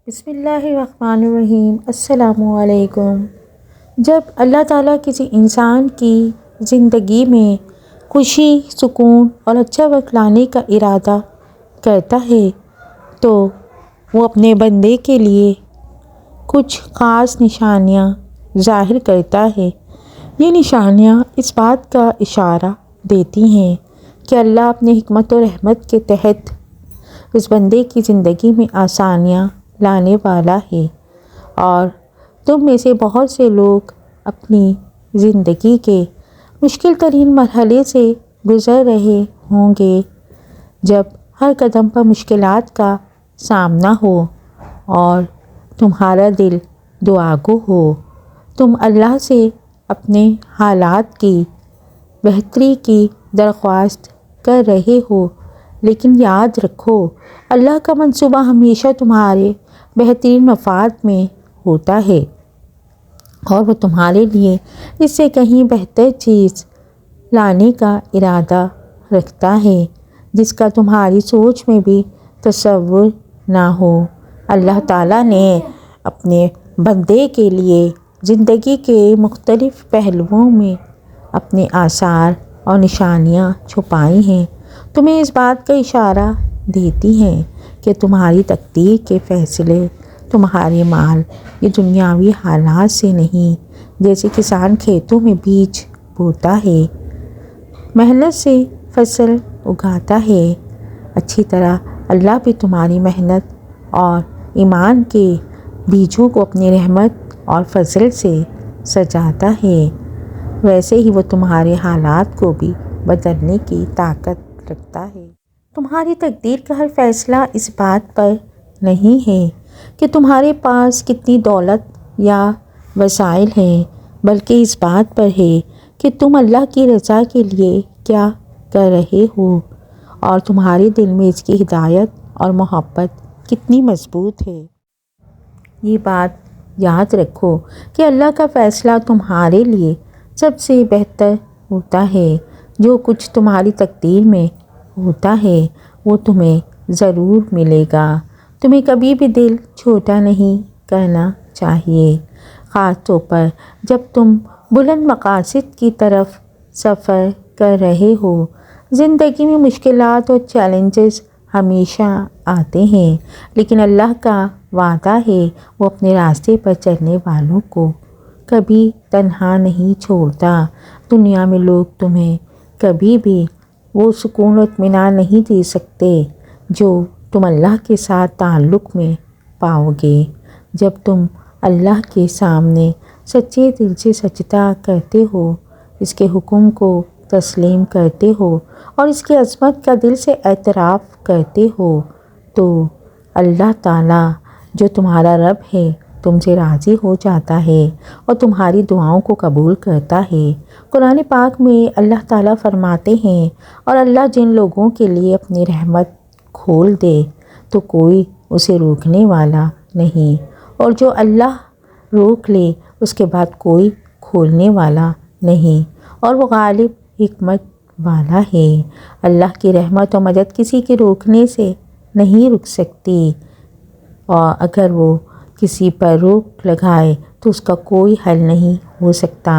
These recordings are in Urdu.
بسم اللہ الرحمن الرحیم۔ السلام علیکم۔ جب اللہ تعالیٰ کسی انسان کی زندگی میں خوشی، سکون اور اچھا وقت لانے کا ارادہ کرتا ہے تو وہ اپنے بندے کے لیے کچھ خاص نشانیاں ظاہر کرتا ہے۔ یہ نشانیاں اس بات کا اشارہ دیتی ہیں کہ اللہ اپنے حکمت و رحمت کے تحت اس بندے کی زندگی میں آسانیاں لانے والا ہے، اور تم میں سے بہت سے لوگ اپنی زندگی کے مشکل ترین مرحلے سے گزر رہے ہوں گے، جب ہر قدم پر مشکلات کا سامنا ہو اور تمہارا دل دعاگو ہو۔ تم اللہ سے اپنے حالات کی بہتری کی درخواست کر رہے ہو، لیکن یاد رکھو اللہ کا منصوبہ ہمیشہ تمہارے بہترین مفاد میں ہوتا ہے، اور وہ تمہارے لیے اس سے کہیں بہتر چیز لانے کا ارادہ رکھتا ہے جس کا تمہاری سوچ میں بھی تصور نہ ہو۔ اللہ تعالیٰ نے اپنے بندے کے لیے زندگی کے مختلف پہلوؤں میں اپنے آثار اور نشانیاں چھپائی ہیں، تمہیں اس بات کا اشارہ دیتی ہیں کہ تمہاری تقدیر کے فیصلے تمہارے مال یا دنیاوی حالات سے نہیں۔ جیسے کسان کھیتوں میں بیج بوتا ہے، محنت سے فصل اگاتا ہے، اچھی طرح اللہ بھی تمہاری محنت اور ایمان کے بیجوں کو اپنی رحمت اور فضل سے سجاتا ہے، ویسے ہی وہ تمہارے حالات کو بھی بدلنے کی طاقت رکھتا ہے۔ تمہاری تقدیر کا ہر فیصلہ اس بات پر نہیں ہے کہ تمہارے پاس کتنی دولت یا وسائل ہیں، بلکہ اس بات پر ہے کہ تم اللہ کی رضا کے لیے کیا کر رہے ہو، اور تمہارے دل میں اس کی ہدایت اور محبت کتنی مضبوط ہے۔ یہ بات یاد رکھو کہ اللہ کا فیصلہ تمہارے لیے سب سے بہتر ہوتا ہے۔ جو کچھ تمہاری تقدیر میں ہوتا ہے وہ تمہیں ضرور ملے گا۔ تمہیں کبھی بھی دل چھوٹا نہیں کرنا چاہیے، خاص طور پر جب تم بلند مقاصد کی طرف سفر کر رہے ہو۔ زندگی میں مشکلات اور چیلنجز ہمیشہ آتے ہیں، لیکن اللہ کا وعدہ ہے وہ اپنے راستے پر چلنے والوں کو کبھی تنہا نہیں چھوڑتا۔ دنیا میں لوگ تمہیں کبھی بھی وہ سکون و اطمینان نہیں دے سکتے جو تم اللہ کے ساتھ تعلق میں پاؤ گے۔ جب تم اللہ کے سامنے سچے دل سے سجدہ کرتے ہو، اس کے حکم کو تسلیم کرتے ہو اور اس کی عظمت کا دل سے اعتراف کرتے ہو، تو اللہ تعالیٰ جو تمہارا رب ہے تم سے راضی ہو جاتا ہے اور تمہاری دعاؤں کو قبول کرتا ہے۔ قرآن پاک میں اللہ تعالیٰ فرماتے ہیں، اور اللہ جن لوگوں کے لیے اپنی رحمت کھول دے تو کوئی اسے روکنے والا نہیں، اور جو اللہ روک لے اس کے بعد کوئی کھولنے والا نہیں، اور وہ غالب حکمت والا ہے۔ اللہ کی رحمت و مدد کسی کے روکنے سے نہیں رک سکتی، اور اگر وہ کسی پر روک لگائے تو اس کا کوئی حل نہیں ہو سکتا۔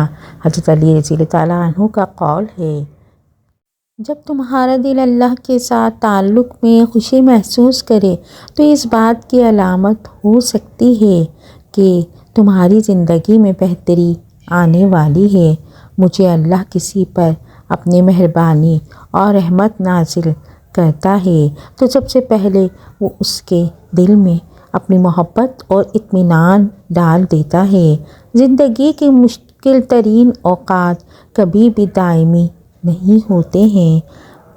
حضرت علی رضی اللہ تعالیٰ عنہ کا قول ہے، جب تمہارا دل اللہ کے ساتھ تعلق میں خوشی محسوس کرے تو اس بات کی علامت ہو سکتی ہے کہ تمہاری زندگی میں بہتری آنے والی ہے۔ مجھے اللہ کسی پر اپنی مہربانی اور رحمت نازل کرتا ہے تو سب سے پہلے وہ اس کے دل میں اپنی محبت اور اطمینان ڈال دیتا ہے۔ زندگی کے مشکل ترین اوقات کبھی بھی دائمی نہیں ہوتے ہیں،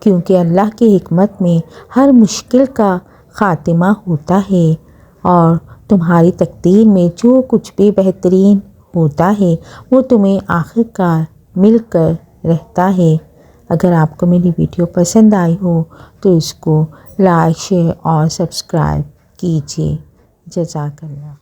کیونکہ اللہ کی حکمت میں ہر مشکل کا خاتمہ ہوتا ہے، اور تمہاری تقدیر میں جو کچھ بھی بہترین ہوتا ہے وہ تمہیں آخر کار مل کر رہتا ہے۔ اگر آپ کو میری ویڈیو پسند آئی ہو تو اس کو لائک، شیئر اور سبسکرائب کیجیے۔ جزاک اللہ۔